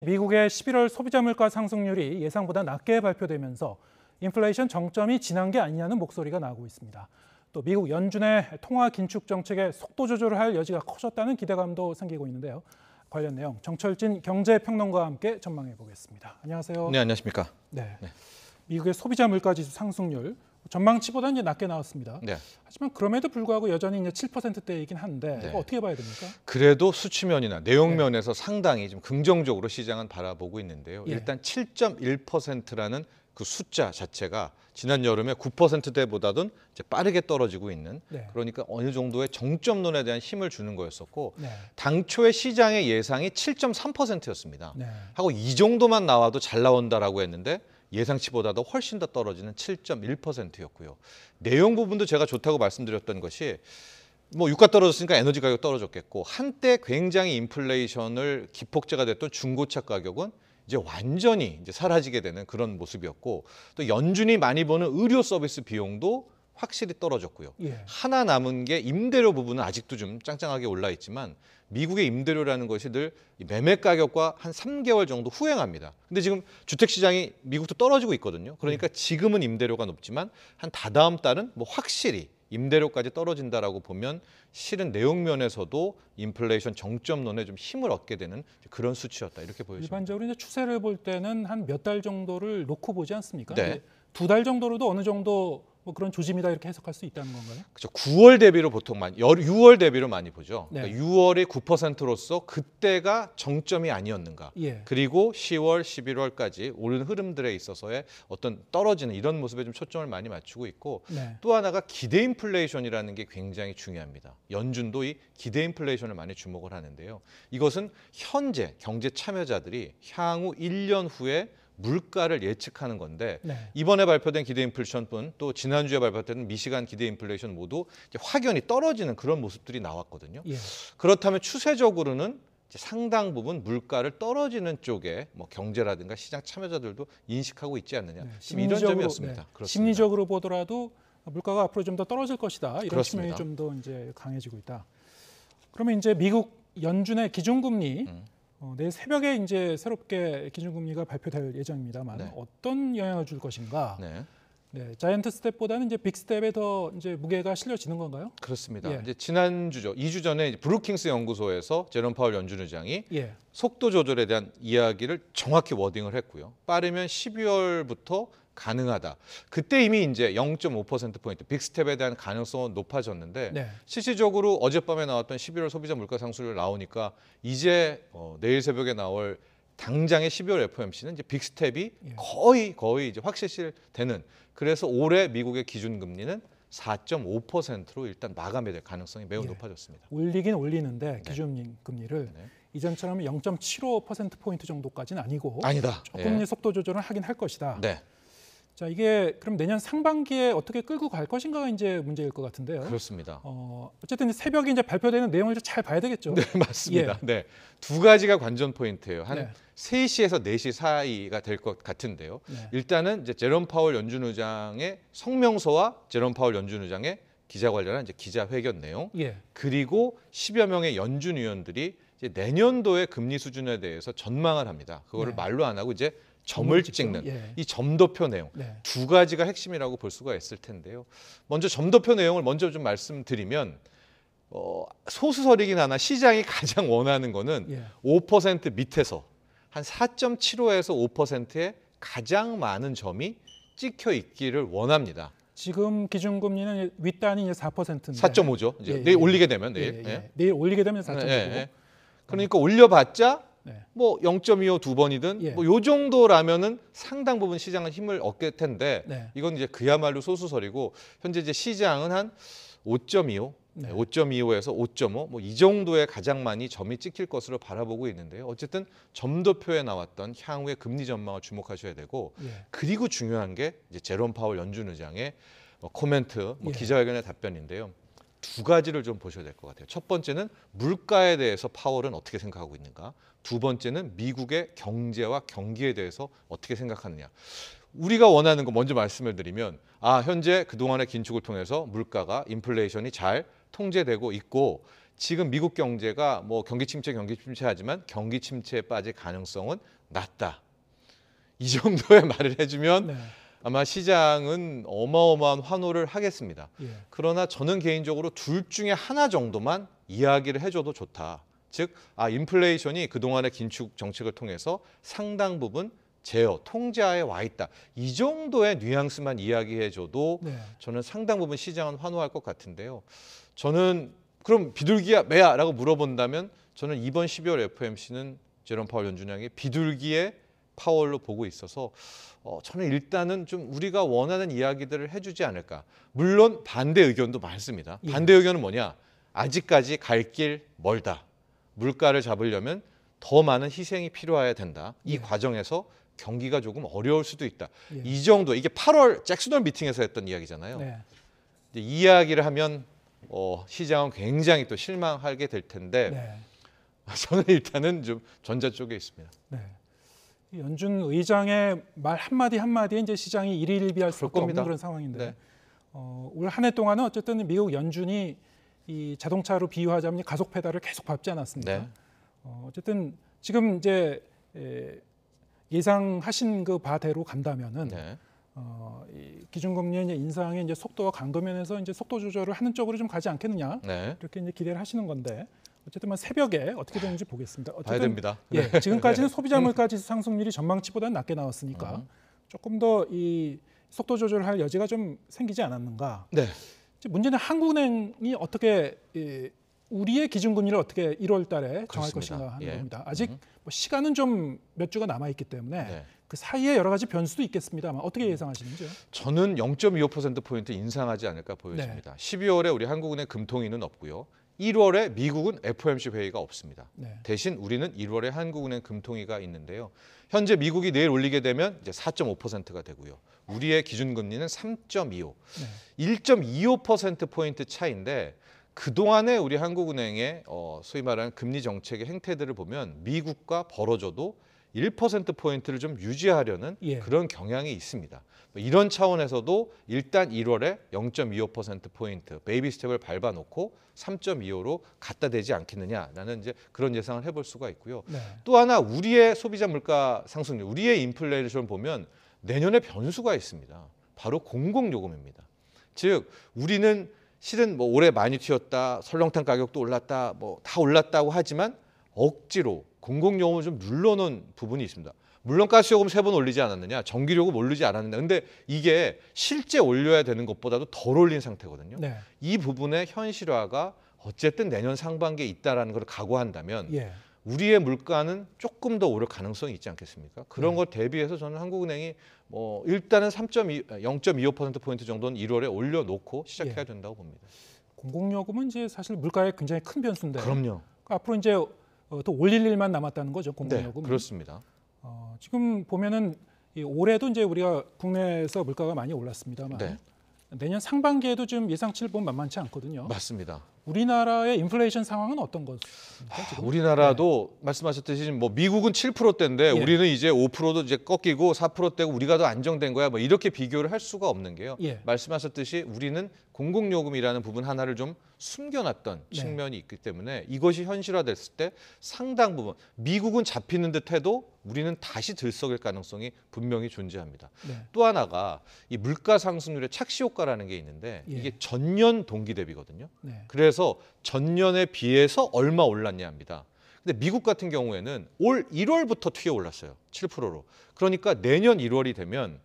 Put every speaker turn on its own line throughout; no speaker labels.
미국의 11월 소비자 물가 상승률이 예상보다 낮게 발표되면서 인플레이션 정점이 지난 게 아니냐는 목소리가 나오고 있습니다. 또 미국 연준의 통화 긴축 정책의 속도 조절을 할 여지가 커졌다는 기대감도 생기고 있는데요. 관련 내용 정철진 경제평론가와 함께 전망해 보겠습니다. 안녕하세요.
네, 안녕하십니까.
네. 미국의 소비자 물가 지수 상승률 전망치보다 이제 낮게 나왔습니다.
네.
하지만 그럼에도 불구하고 여전히 이제 7%대이긴 한데
네.
이거 어떻게 봐야 됩니까?
그래도 수치면이나 내용면에서 상당히 좀 긍정적으로 시장은 바라보고 있는데요.
예.
일단 7.1%라는 그 숫자 자체가 지난 여름에 9%대보다는 이제 빠르게 떨어지고 있는,
네.
그러니까 어느 정도의 정점론에 대한 힘을 주는 거였었고,
네.
당초의 시장의 예상이 7.3%였습니다.
네.
하고 이 정도만 나와도 잘 나온다라고 했는데 예상치보다도 훨씬 더 떨어지는 7.1%였고요. 내용 부분도 제가 좋다고 말씀드렸던 것이 뭐 유가 떨어졌으니까 에너지 가격 떨어졌겠고, 한때 굉장히 인플레이션을 기폭제가 됐던 중고차 가격은 이제 완전히 이제 사라지게 되는 그런 모습이었고, 또 연준이 많이 버는 의료 서비스 비용도 확실히 떨어졌고요.
예.
하나 남은 게 임대료 부분은 아직도 좀 짱짱하게 올라 있지만 미국의 임대료라는 것이 늘 매매 가격과 한 3개월 정도 후행합니다. 근데 지금 주택 시장이 미국도 떨어지고 있거든요. 그러니까 지금은 임대료가 높지만 한 다다음 달은 뭐 확실히 임대료까지 떨어진다라고 보면 실은 내용면에서도 인플레이션 정점론에 좀 힘을 얻게 되는 그런 수치였다, 이렇게 보여집니다.
일반적으로 이제 추세를 볼 때는 한 몇 달 정도를 놓고 보지 않습니까?
네.
2달 정도로도 어느 정도 뭐 그런 조짐이다 이렇게 해석할 수 있다는 건가요?
그렇죠. 9월 대비로 보통 6월 대비로 많이 보죠.
네.
그러니까 6월이 9%로서 그때가 정점이 아니었는가.
예.
그리고 10월, 11월까지 오른 흐름들에 있어서의 어떤 떨어지는 이런 모습에 좀 초점을 많이 맞추고 있고,
네.
또 하나가 기대 인플레이션이라는 게 굉장히 중요합니다. 연준도 이 기대 인플레이션을 많이 주목을 하는데요. 이것은 현재 경제 참여자들이 향후 1년 후에 물가를 예측하는 건데,
네.
이번에 발표된 기대 인플레이션뿐 또 지난주에 발표된 미시간 기대 인플레이션 모두 이제 확연히 떨어지는 그런 모습들이 나왔거든요.
예.
그렇다면 추세적으로는 이제 상당 부분 물가를 떨어지는 쪽에 뭐 경제라든가 시장 참여자들도 인식하고 있지 않느냐.
네.
지금 이런 점이었습니다.
네.
그렇습니다.
심리적으로 보더라도 물가가 앞으로 좀 더 떨어질 것이다. 이런
그렇습니다.
측면이 좀 더 이제 강해지고 있다. 그러면 이제 미국 연준의 기준금리 내일 새벽에 이제 새롭게 기준금리가 발표될 예정입니다만
네.
어떤 영향을 줄 것인가?
네.
네, 자이언트 스텝보다는 이제 빅 스텝에 더 이제 무게가 실려지는 건가요?
그렇습니다.
예.
이제 지난주죠. 2주 전에 브루킹스 연구소에서 제롬 파월 연준 의장이
예.
속도 조절에 대한 이야기를 정확히 워딩을 했고요. 빠르면 12월부터 가능하다. 그때 이미 이제 0.5%포인트 빅스텝에 대한 가능성은 높아졌는데,
네.
실질적으로 어젯밤에 나왔던 11월 소비자 물가 상승률 나오니까 이제 내일 새벽에 나올 당장의 12월 FOMC는 이제 빅스텝이
예.
거의 이제 확실시되는, 그래서 올해 미국의 기준금리는 4.5%로 일단 마감이 될 가능성이 매우
예.
높아졌습니다.
올리긴 올리는데 기준금리를
네.
이전처럼 0.75%포인트 정도까지는 아니고
아니다.
조금 속도 조절을 하긴 할 것이다.
네.
자, 이게 그럼 내년 상반기에 어떻게 끌고 갈 것인가가 이제 문제일 것 같은데요.
그렇습니다.
어쨌든 새벽에 이제 발표되는 내용을 잘 봐야 되겠죠.
네, 맞습니다. 네. 두 가지가 관전 포인트예요. 한
네.
3시에서 4시 사이가 될 것 같은데요.
네.
일단은 이제 제롬 파월 연준 의장의 성명서와 제롬 파월 연준 의장의 기자 관련한 이제 기자회견 내용,
예.
그리고 10여 명의 연준 위원들이 이제 내년도의 금리 수준에 대해서 전망을 합니다. 그거를
네.
말로 안 하고 이제 점을
찍죠.
찍는
예.
이 점도표 내용,
네.
두 가지가 핵심이라고 볼 수가 있을 텐데요. 먼저 점도표 내용을 먼저 좀 말씀드리면, 소수설이긴 하나 시장이 가장 원하는 거는
예.
5% 밑에서 한 4.75에서 5%의 가장 많은 점이 찍혀 있기를 원합니다.
지금 기준금리는 윗단이 이제 4%인데
4.5죠. 이제
예,
내일
예.
올리게 되면 내일.
예, 예.
예.
내일 올리게 되면 4.5고.
예. 그러니까 올려봤자
네.
뭐 0.25 두 번이든
예.
뭐 요 정도라면은 상당 부분 시장은 힘을 얻게 텐데,
네.
이건 이제 그야말로 소수설이고, 현재 이제 시장은 한 5.25,
네.
5.25에서 5.5 뭐 이 정도의 가장 많이 점이 찍힐 것으로 바라보고 있는데요. 어쨌든 점도표에 나왔던 향후의 금리 전망을 주목하셔야 되고,
예.
그리고 중요한 게 이제 제롬 파월 연준 의장의 코멘트,
예.
기자회견의 답변인데요. 두 가지를 좀 보셔야 될 것 같아요. 첫 번째는 물가에 대해서 파월은 어떻게 생각하고 있는가. 두 번째는 미국의 경제와 경기에 대해서 어떻게 생각하느냐. 우리가 원하는 거 먼저 말씀을 드리면, 현재 그동안의 긴축을 통해서 물가가 인플레이션이 잘 통제되고 있고, 지금 미국 경제가 뭐 경기 침체하지만 경기 침체에 빠질 가능성은 낮다. 이 정도의 말을 해주면
네.
아마 시장은 어마어마한 환호를 하겠습니다.
예.
그러나 저는 개인적으로 둘 중에 하나 정도만 이야기를 해줘도 좋다. 즉, 인플레이션이 그동안의 긴축 정책을 통해서 상당 부분 제어, 통제하에 와 있다. 이 정도의 뉘앙스만 이야기해줘도
네.
저는 상당 부분 시장은 환호할 것 같은데요. 저는 그럼 비둘기야 매야? 라고 물어본다면 저는 이번 12월 FOMC는 제롬 파월 연준장의 비둘기의 파월로 보고 있어서 저는 일단은 좀 우리가 원하는 이야기들을 해주지 않을까. 물론 반대 의견도 많습니다.
예.
반대 의견은 뭐냐? 아직까지 갈 길 멀다. 물가를 잡으려면 더 많은 희생이 필요해야 된다. 이
예.
과정에서 경기가 조금 어려울 수도 있다.
예.
이 정도, 이게 8월 잭슨홀 미팅에서 했던 이야기잖아요.
네.
이제 이 이야기를 하면 시장은 굉장히 또 실망하게 될 텐데
네.
저는 일단은 좀 전자 쪽에 있습니다.
네. 이 연준 의장의 말 한마디 한마디에 이제 시장이 일희일비할 수밖에
그럴
없는
겁니다.
그런 상황인데
네.
올 한 해 동안은 어쨌든 미국 연준이 이 자동차로 비유하자면 가속 페달을 계속 밟지 않았습니까?
네.
어쨌든 지금 이제 예상하신 그 바대로 간다면은
네.
이 기준금리의 이제 인상의 이제 속도와 강도 면에서 이제 속도 조절을 하는 쪽으로 좀 가지 않겠느냐
네.
이렇게 이제 기대를 하시는 건데 어쨌든 새벽에 어떻게 되는지 보겠습니다.
봐야
어쨌든
됩니다.
예, 지금까지는 소비자 물가지수 상승률이 전망치보다는 낮게 나왔으니까 조금 더 이 속도 조절할 여지가 좀 생기지 않았는가.
네.
이제 문제는 한국은행이 어떻게 우리의 기준금리를 어떻게 1월 달에 정할
그렇습니다.
것인가 하는
예.
겁니다. 아직 뭐 시간은 좀 몇 주가 남아 있기 때문에
네.
그 사이에 여러 가지 변수도 있겠습니다만 어떻게 예상하시는지요?
저는 0.25%포인트 인상하지 않을까 보여집니다. 12월에 우리 한국은행 금통위는 없고요. 1월에 미국은 FOMC 회의가 없습니다.
네.
대신 우리는 1월에 한국은행 금통위가 있는데요. 현재 미국이 내일 올리게 되면 이제 4.5%가 되고요. 우리의 기준금리는 3.25,
네.
1.25%포인트 차이인데 그동안에 우리 한국은행의 소위 말하는 금리 정책의 행태들을 보면 미국과 벌어져도 1%포인트를 좀 유지하려는
예.
그런 경향이 있습니다. 이런 차원에서도 일단 1월에 0.25%포인트 베이비 스텝을 밟아놓고 3.25로 갖다 대지 않겠느냐라는 이제 그런 예상을 해볼 수가 있고요.
네.
또 하나 우리의 소비자 물가 상승률, 우리의 인플레이션을 보면 내년에 변수가 있습니다. 바로 공공요금입니다. 즉 우리는 실은 뭐 올해 많이 튀었다, 설렁탕 가격도 올랐다, 뭐 다 올랐다고 하지만 억지로 공공요금을 좀 눌러놓은 부분이 있습니다. 물론 가스요금 3번 올리지 않았느냐, 전기요금 올리지 않았느냐. 근데 이게 실제 올려야 되는 것보다도 덜 올린 상태거든요.
네.
이 부분의 현실화가 어쨌든 내년 상반기에 있다라는 걸 각오한다면
예.
우리의 물가는 조금 더 오를 가능성이 있지 않겠습니까? 그런
네.
걸 대비해서 저는 한국은행이 일단은 0.25%포인트 정도는 1월에 올려놓고 시작해야
예.
된다고 봅니다.
공공요금은 이제 사실 물가에 굉장히 큰 변수인데
그럼요.
앞으로 이제 또 올릴 일만 남았다는 거죠.
네,
공공요금.
그렇습니다.
지금 보면은 올해도 이제 우리가 국내에서 물가가 많이 올랐습니다만
네.
내년 상반기에도 지금 예상치를 보면 만만치 않거든요.
맞습니다.
우리나라의 인플레이션 상황은 어떤 것입니까? 지금?
우리나라도 말씀하셨듯이 뭐 미국은 7%대인데
예.
우리는 이제 5%도 이제 꺾이고 4%대고 우리가 더 안정된 거야. 뭐 이렇게 비교를 할 수가 없는 게요.
예.
말씀하셨듯이 우리는 공공요금이라는 부분 하나를 좀 숨겨놨던
네.
측면이 있기 때문에 이것이 현실화됐을 때 상당 부분 미국은 잡히는 듯해도 우리는 다시 들썩일 가능성이 분명히 존재합니다.
네.
또 하나가 이 물가 상승률의 착시 효과라는 게 있는데
예.
이게 전년 동기 대비거든요.
네.
그래서 전년에 비해서 얼마 올랐냐 합니다. 근데 미국 같은 경우에는 올 1월부터 튀어 올랐어요. 7%로. 그러니까 내년 1월이 되면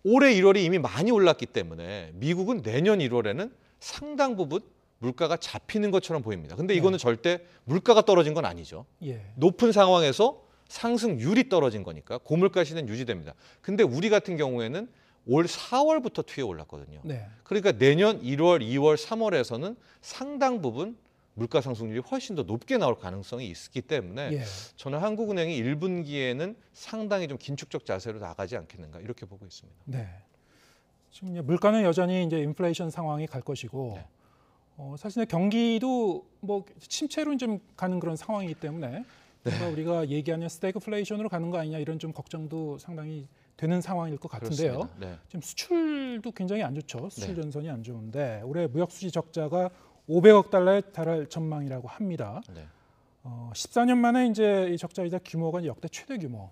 올해 1월이 이미 많이 올랐기 때문에 미국은 내년 1월에는 상당 부분 물가가 잡히는 것처럼 보입니다. 근데 이거는 절대 물가가 떨어진 건 아니죠.
예.
높은 상황에서 상승률이 떨어진 거니까 고물가 시대는 유지됩니다. 근데 우리 같은 경우에는 올 4월부터 튀어 올랐거든요.
네.
그러니까 내년 1월, 2월, 3월에서는 상당 부분 물가 상승률이 훨씬 더 높게 나올 가능성이 있기 때문에
예.
저는 한국은행이 1분기에는 상당히 좀 긴축적 자세로 나가지 않겠는가 이렇게 보고 있습니다.
네. 지금 이제 물가는 여전히 이제 인플레이션 상황이 갈 것이고
네.
사실 경기도 뭐 침체로 좀 가는 그런 상황이기 때문에 뭔가 우리가 얘기하는 스태그플레이션으로 가는 거 아니냐 이런 좀 걱정도 상당히 되는 상황일 것 같은데요.
그렇습니다. 네.
지금 수출도 굉장히 안 좋죠. 수출 전선이 안 좋은데 올해 무역 수지 적자가 500억 달러에 달할 전망이라고 합니다.
네.
14년 만에 이제 이 적자 이자 규모가 역대 최대 규모.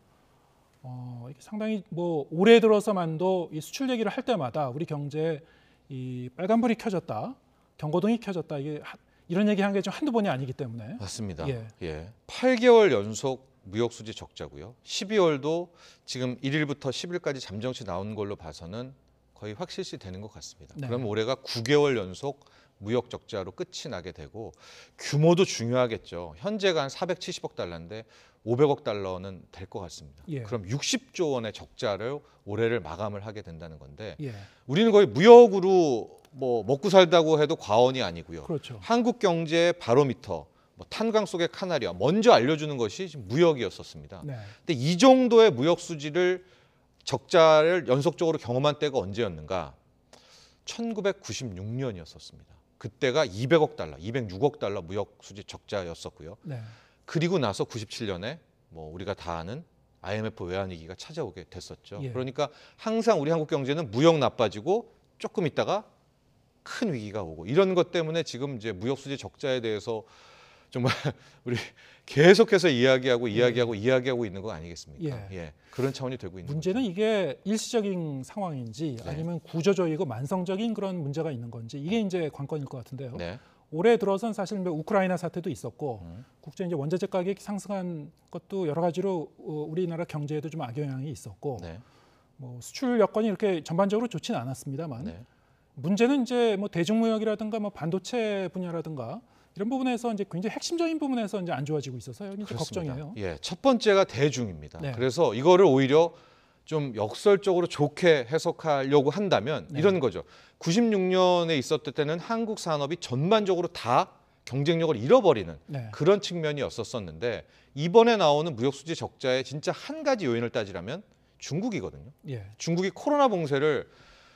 이게 상당히 뭐 올해 들어서만도 이 수출 얘기를 할 때마다 우리 경제에 이 빨간불이 켜졌다, 경고등이 켜졌다. 이게 이런 얘기 한 게 좀 한두 번이 아니기 때문에.
맞습니다.
예.
예. 8개월 연속 무역 수지 적자고요. 12월도 지금 1일부터 10일까지 잠정치 나온 걸로 봐서는 거의 확실시 되는 것 같습니다.
네.
그럼 올해가 9개월 연속 무역 적자로 끝이 나게 되고 규모도 중요하겠죠. 현재가 한 470억 달러인데 500억 달러는 될 것 같습니다.
예.
그럼 60조 원의 적자를 올해를 마감을 하게 된다는 건데
예.
우리는 거의 무역으로 뭐 먹고 살다고 해도 과언이 아니고요.
그렇죠.
한국 경제의 바로미터, 뭐 탄광 속의 카나리아 먼저 알려주는 것이 지금 무역이었었습니다.
네.
근데 이 정도의 무역 수지를 적자를 연속적으로 경험한 때가 언제였는가? 1996년이었었습니다. 그때가 200억 달러, 206억 달러 무역 수지 적자였었고요.
네.
그리고 나서 97년에 뭐 우리가 다 아는 IMF 외환 위기가 찾아오게 됐었죠.
예.
그러니까 항상 우리 한국 경제는 무역 나빠지고 조금 있다가 큰 위기가 오고 이런 것 때문에 지금 이제 무역 수지 적자에 대해서 정말 우리 계속해서 이야기하고 있는 거 아니겠습니까? 예. 그런 차원이 되고 있는
문제는
거죠.
이게 일시적인 상황인지
네.
아니면 구조적이고 만성적인 그런 문제가 있는 건지 이게 이제 관건일 것 같은데요.
네.
올해 들어선 사실 뭐 우크라이나 사태도 있었고 국제 이제 원자재 가격이 상승한 것도 여러 가지로 우리나라 경제에도 좀 악영향이 있었고
네.
뭐 수출 여건이 이렇게 전반적으로 좋지는 않았습니다만
네.
문제는 이제 뭐 대중무역이라든가 뭐 반도체 분야라든가 이런 부분에서 이제 굉장히 핵심적인 부분에서 이제 안 좋아지고 있어서 이제
그렇습니다.
걱정이에요.
예, 첫 번째가 대중입니다.
네.
그래서 이거를 오히려 좀 역설적으로 좋게 해석하려고 한다면
네.
이런 거죠. 96년에 있었을 때는 한국 산업이 전반적으로 다 경쟁력을 잃어버리는
네.
그런 측면이었었는데 이번에 나오는 무역 수지 적자의 진짜 한 가지 요인을 따지라면 중국이거든요.
예.
중국이 코로나 봉쇄를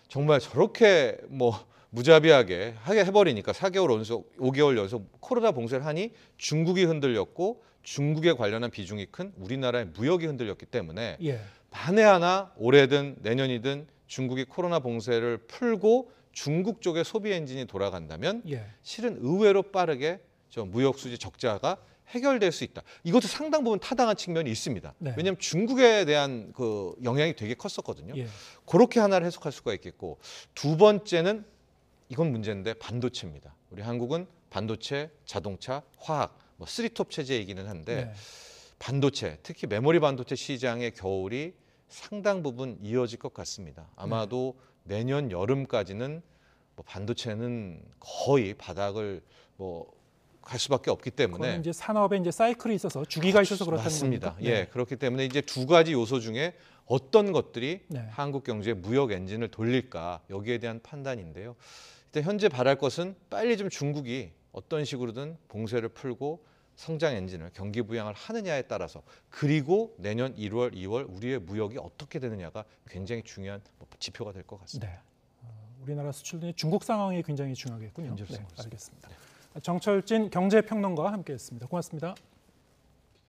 정말 저렇게 뭐 무자비하게 하게 해버리니까 4개월 연속, 5개월 연속 코로나 봉쇄를 하니 중국이 흔들렸고 중국에 관련한 비중이 큰 우리나라의 무역이 흔들렸기 때문에
예.
만에 하나 올해든 내년이든 중국이 코로나 봉쇄를 풀고 중국 쪽의 소비 엔진이 돌아간다면
예.
실은 의외로 빠르게 저 무역 수지 적자가 해결될 수 있다. 이것도 상당 부분 타당한 측면이 있습니다.
네.
왜냐하면 중국에 대한 그 영향이 되게 컸었거든요.
예.
그렇게 하나를 해석할 수가 있겠고 두 번째는 이건 문제인데 반도체입니다. 우리 한국은 반도체, 자동차, 화학, 뭐 쓰리톱 체제이기는 한데
네.
반도체, 특히 메모리 반도체 시장의 겨울이 상당 부분 이어질 것 같습니다. 아마도 내년 여름까지는 뭐 반도체는 거의 바닥을 뭐 갈 수밖에 없기
그거는
때문에
이제 산업에 이제 사이클이 있어서 주기가 있어서 그렇다는
맞습니다.
겁니까?
예, 그렇기 때문에 이제 두 가지 요소 중에 어떤 것들이
네.
한국 경제의 무역 엔진을 돌릴까 여기에 대한 판단인데요. 일단 현재 바랄 것은 빨리 좀 중국이 어떤 식으로든 봉쇄를 풀고 성장 엔진을 경기 부양을 하느냐에 따라서 그리고 내년 1월, 2월 우리의 무역이 어떻게 되느냐가 굉장히 중요한 지표가 될 것 같습니다.
네. 우리나라 수출이 중국 상황이 굉장히 중요하겠군요.
굉장히
네,
중요하겠습니다.
알겠습니다. 정철진 경제평론가와 함께했습니다. 고맙습니다.